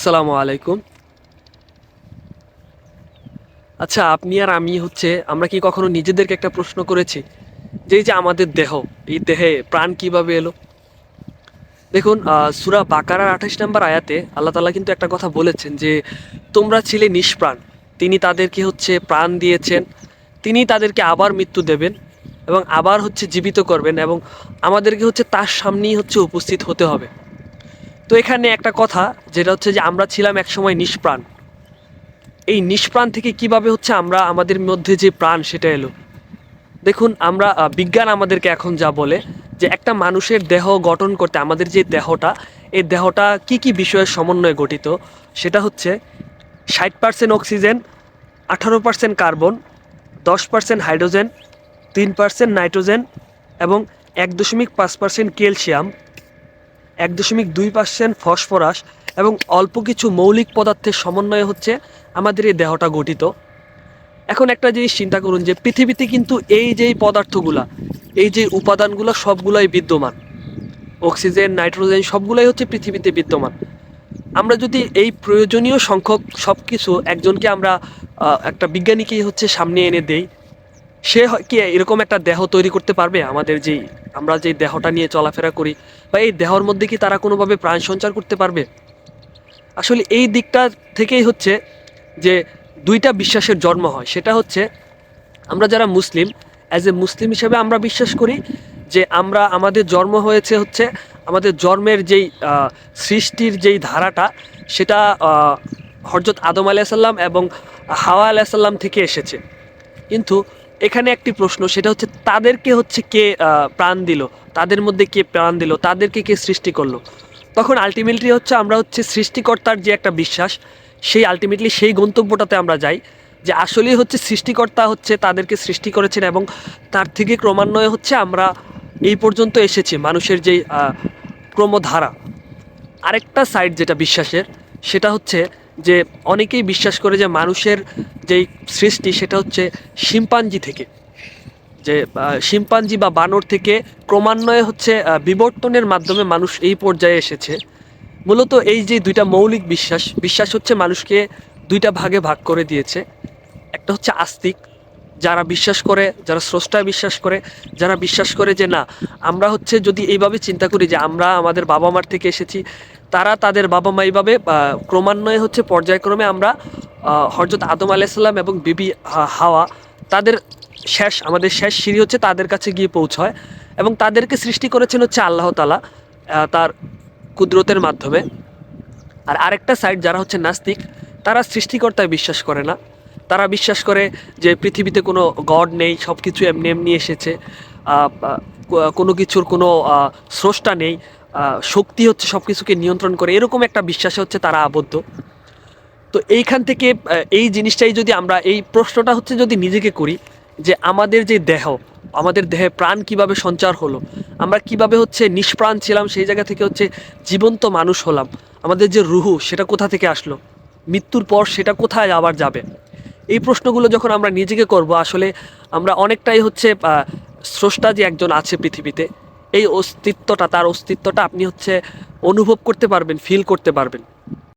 আসসালামু আলাইকুম। আচ্ছা, আপনি আর আমি আমরা কি কখনো নিজেদেরকে একটা প্রশ্ন করেছি যে এই যে আমাদের দেহ, এই দেহে প্রাণ কিভাবে এলো? দেখুন, সূরা বাকারার ২৮ নম্বর আয়াতে আল্লাহ তাআলা কিন্তু একটা কথা বলেছেন যে তোমরা ছিলে নিষ্প্রাণ, তিনি তাদেরকে প্রাণ দিয়েছেন, তিনি তাদেরকে আবার মৃত্যু দেবেন এবং আবার জীবিত করবেন এবং আমাদেরকে তার সামনেই উপস্থিত হতে হবে। তো এখানে একটা কথা, যেটা যে আমরা ছিলাম একসময় নিষ্প্রাণ। এই নিষ্প্রাণ থেকে কিভাবে আমরা আমাদের মধ্যে যে প্রাণ সেটা এলো? দেখুন, আমরা বিজ্ঞান আমাদেরকে এখন যা বলে যে একটা মানুষের দেহ গঠন করতে আমাদের যে দেহটা, এই দেহটা কি কি বিষয়ের সমন্বয়ে গঠিত, সেটা 60% অক্সিজেন, 18% কার্বন, 10% হাইড্রোজেন, 3% নাইট্রোজেন এবং 1.5% ক্যালসিয়াম, 1.2% ফসফরাস এবং অল্প কিছু মৌলিক পদার্থের সমন্বয়ে আমাদের এই দেহটা গঠিত। এখন একটা জিনিস চিন্তা করুন যে পৃথিবীতে কিন্তু এই যে পদার্থগুলা, এই যে উপাদানগুলো সবগুলাই বিদ্যমান। অক্সিজেন, নাইট্রোজেন সবগুলাই পৃথিবীতে বিদ্যমান। আমরা যদি এই প্রয়োজনীয় সংখ্যক সব কিছু একজনকে আমরা একটা বিজ্ঞানীকে সামনে এনে দেই, সে কি এরকম একটা দেহ তৈরি করতে পারবে? আমাদের যেই আমরা যেই দেহটা নিয়ে চলাফেরা করি, বা এই দেহর মধ্যে কি তারা কোনোভাবে প্রাণ সঞ্চার করতে পারবে? আসলে এই দিকটা থেকেই যে দুইটা বিশ্বাসের জন্ম হয়। সেটা আমরা যারা মুসলিম, অ্যাজ এ মুসলিম হিসেবে আমরা বিশ্বাস করি যে আমাদের জন্ম হয়েছে আমাদের জন্মের যেই সৃষ্টির যেই ধারাটা, সেটা হযরত আদম আলাইহিসসালাম এবং হাওয়া আলাইহিসসালাম থেকে এসেছে। কিন্তু এখানে একটি প্রশ্ন, সেটা তাদেরকে কে প্রাণ দিল? তাদের মধ্যে কে প্রাণ দিল? তাদেরকে কে সৃষ্টি করলো? তখন আলটিমেটলি আমরা সৃষ্টিকর্তার যে একটা বিশ্বাস, সেই আলটিমেটলি সেই গন্তব্যটাতে আমরা যাই যে আসলেই সৃষ্টিকর্তা তাদেরকে সৃষ্টি করেছেন এবং তার থেকে ক্রমান্বয়ে আমরা এই পর্যন্ত এসেছি, মানুষের যেই ক্রমধারা। আরেকটা সাইড যেটা বিশ্বাসের, সেটা যে অনেকেই বিশ্বাস করে যে মানুষের যেই সৃষ্টি সেটা শিম্পাঞ্জি থেকে, যে শিম্পাঞ্জি বা বানর থেকে ক্রমান্বয়ে বিবর্তনের মাধ্যমে মানুষ এই পর্যায়ে এসেছে। মূলত এই যে দুইটা মৌলিক বিশ্বাস মানুষকে দুইটা ভাগে ভাগ করে দিয়েছে। একটা আস্তিক, যারা বিশ্বাস করে, যারা স্রষ্টায় বিশ্বাস করে, যারা বিশ্বাস করে যে না, আমরা যদি এইভাবে চিন্তা করি যে আমরা আমাদের বাবা মার থেকে এসেছি, তারা তাদের বাবা মা এইভাবে ক্রমান্বয়ে পর্যায়ক্রমে আমরা হযরত আদম আলাইহিসসালাম এবং বিবি হাওয়া, তাদের আমাদের শেষ সিঁড়ি তাদের কাছে গিয়ে পৌঁছয় এবং তাদেরকে সৃষ্টি করেছেন আল্লাহ তাআলা তার কুদরতের মাধ্যমে। আর আরেকটা সাইড যারা নাস্তিক, তারা সৃষ্টিকর্তায় বিশ্বাস করে না। তারা বিশ্বাস করে যে পৃথিবীতে কোনো গড নেই, সব কিছু এমনি এমনি এসেছে, কোনো কিছুর কোনো স্রষ্টা নেই, শক্তি সব কিছুকে নিয়ন্ত্রণ করে, এরকম একটা বিশ্বাসে তারা আবদ্ধ। তো এইখান থেকে এই জিনিসটাই যদি আমরা, এই প্রশ্নটা যদি নিজেকে করি যে আমাদের যে দেহ, আমাদের দেহে প্রাণ কিভাবে সঞ্চার হলো, আমরা কিভাবে নিষ্প্রাণ ছিলাম সেই জায়গা থেকে জীবন্ত মানুষ হলাম, আমাদের যে রুহু সেটা কোথা থেকে আসলো, মৃত্যুর পর সেটা কোথায় আবার যাবে, এই প্রশ্নগুলো যখন আমরা নিজেকে করব, আসলে আমরা অনেকটাই স্রষ্টা যে একজন আছে পৃথিবীতে, এই অস্তিত্বটা, তার অস্তিত্বটা আপনি অনুভব করতে পারবেন, ফিল করতে পারবেন।